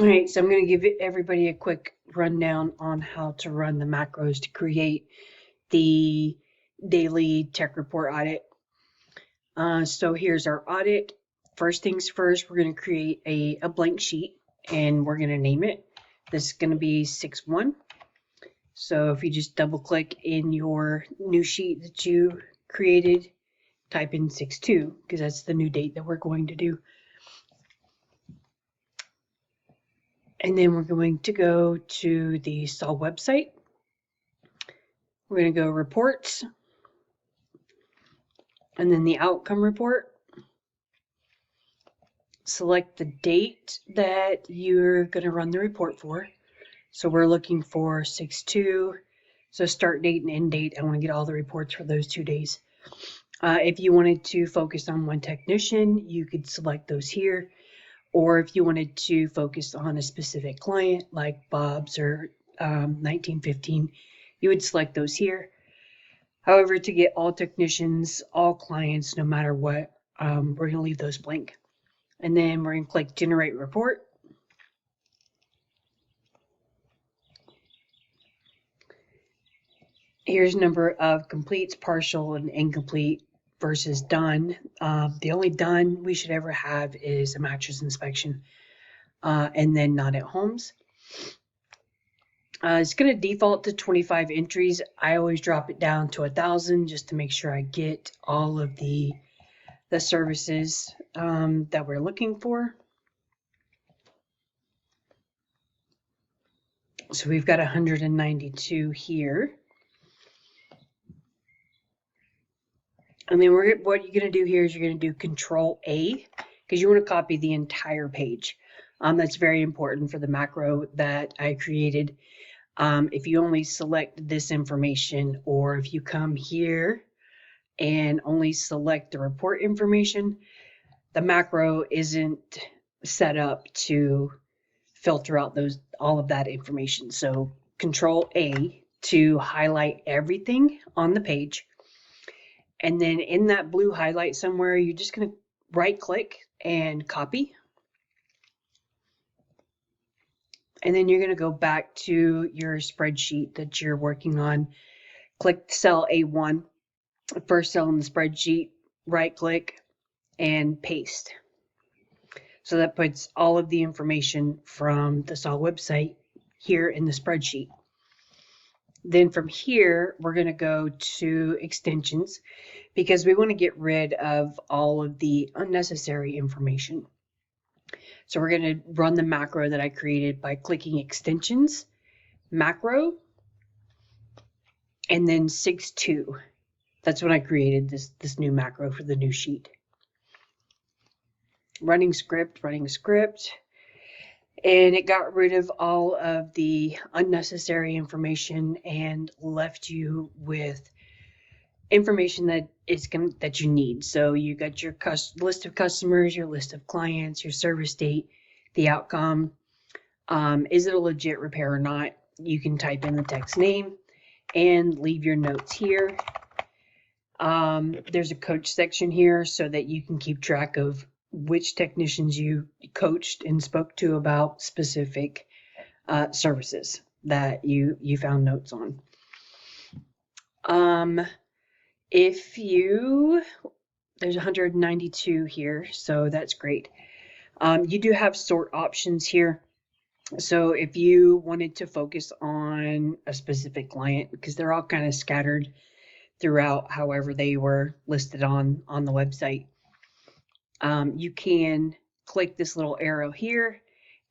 All right, so I'm going to give everybody a quick rundown on how to run the macros to create the daily tech report audit. So here's our audit. First things first, we're going to create a blank sheet and we're going to name it. This is going to be 6-1. So if you just double click in your new sheet that you created, type in 6-2 because that's the new date that we're going to do. And then we're going to go to the SAW website. We're going to go reports and then the outcome report. Select the date that you're going to run the report for. So we're looking for 6-2. So start date and end date. I want to get all the reports for those 2 days. If you wanted to focus on one technician, you could select those here. Or if you wanted to focus on a specific client like Bob's or 1915, you would select those here. However, to get all technicians, all clients, no matter what, we're going to leave those blank. And then we're going to click Generate Report. Here's number of completes, partial, and incomplete versus done. The only done we should ever have is a mattress inspection, and then not at homes. It's going to default to 25 entries. I always drop it down to 1,000 just to make sure I get all of the services that we're looking for. So we've got 192 here. And then what you're going to do here is you're going to do Control A because you want to copy the entire page. That's very important for the macro that I created. If you only select this information, or if you come here and only select the report information, the macro isn't set up to filter out all of that information. So Control A to highlight everything on the page. And then in that blue highlight somewhere, you're just going to right click and copy. And then you're going to go back to your spreadsheet that you're working on. Click cell A1, first cell in the spreadsheet, right click and paste. So that puts all of the information from the SAW website here in the spreadsheet. Then from here, we're going to go to extensions because we want to get rid of all of the unnecessary information. So we're going to run the macro that I created by clicking extensions, macro, and then 6-2. That's when I created this new macro for the new sheet. Running script, and it got rid of all of the unnecessary information and left you with information that you need. So you got your list of customers, your list of clients, your service date, the outcome. Is it a legit repair or not? You can type in the text name and leave your notes here. There's a coach section here so that you can keep track of which technicians you coached and spoke to about specific services that you found notes on. There's 192 here, so that's great. You do have sort options here. So if you wanted to focus on a specific client, because they're all kind of scattered throughout however they were listed on the website, you can click this little arrow here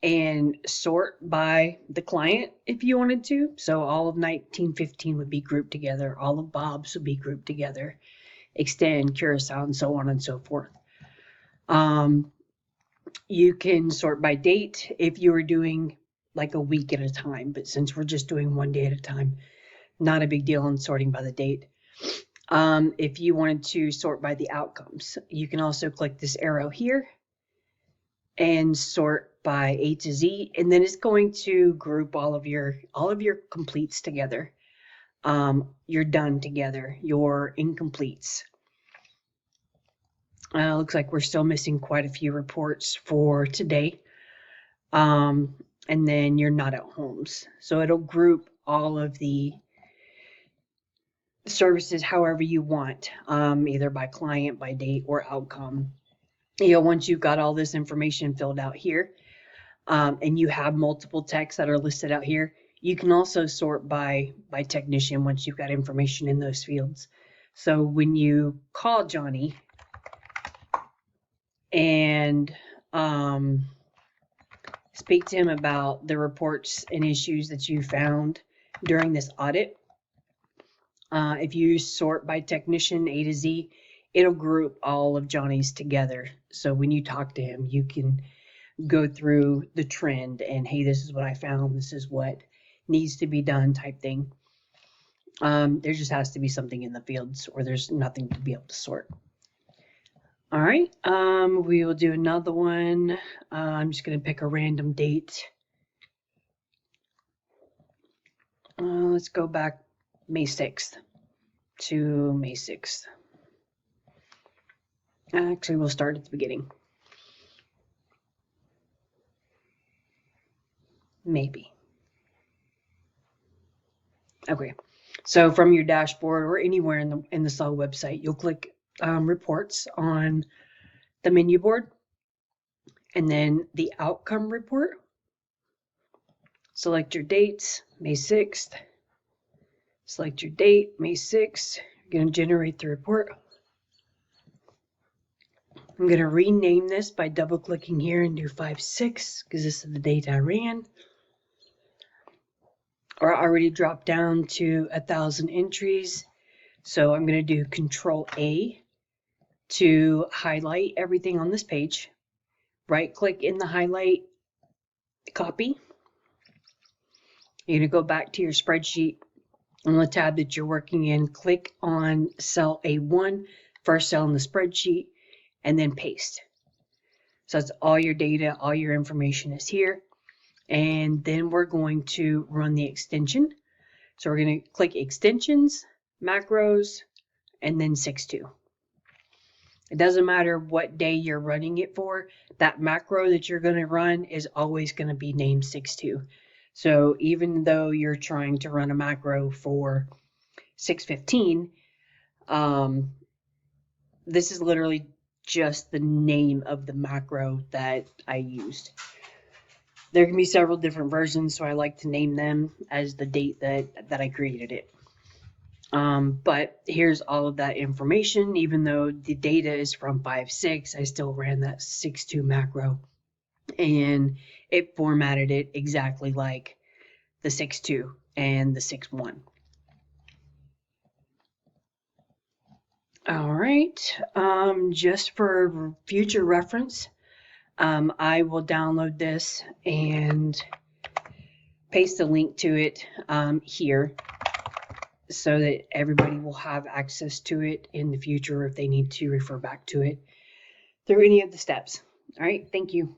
and sort by the client if you wanted to. So all of 1915 would be grouped together, all of Bob's would be grouped together, Extend, Curacao, and so on and so forth. You can sort by date if you were doing like a week at a time, but since we're just doing 1 day at a time, not a big deal in sorting by the date. If you wanted to sort by the outcomes, you can also click this arrow here and sort by A to Z, and then it's going to group all of your completes together. You're done together, your incompletes. Looks like we're still missing quite a few reports for today. And then you're not at homes. So it'll group all of the services however you want, either by client, by date, or outcome. Once you've got all this information filled out here, and you have multiple techs that are listed out here, you can also sort by technician once you've got information in those fields. So when you call Johnny and speak to him about the reports and issues that you found during this audit, if you sort by technician A to Z, it'll group all of Johnny's together. So when you talk to him, you can go through the trend and, hey, this is what I found, this is what needs to be done type thing. There just has to be something in the fields or there's nothing to be able to sort. All right, we will do another one. I'm just going to pick a random date. Let's go back May 6th to May 6th. Actually, we'll start at the beginning. Maybe. Okay, so from your dashboard or anywhere in the SAL website, you'll click reports on the menu board, and then the outcome report. Select your dates, May 6th. Select your date, May 6th. You're going to generate the report. I'm going to rename this by double clicking here and do 5/6 because this is the date I ran. Or I already dropped down to 1,000 entries. So I'm going to do Control A to highlight everything on this page. Right click in the highlight, copy. You're going to go back to your spreadsheet on the tab that you're working in, click on cell A1, first cell in the spreadsheet, and then paste. So that's all your data, all your information is here. And then we're going to run the extension. So we're going to click extensions, macros, and then 6.2. It doesn't matter what day you're running it for. That macro that you're going to run is always going to be named 6.2. So even though you're trying to run a macro for 6:15, this is literally just the name of the macro that I used. There can be several different versions, so I like to name them as the date that I created it. But here's all of that information. Even though the data is from 5/6, I still ran that 6.2 macro, and it formatted it exactly like the 6.2 and the 6.1. All right, just for future reference, I will download this and paste the link to it here so that everybody will have access to it in the future if they need to refer back to it through any of the steps. All right, thank you.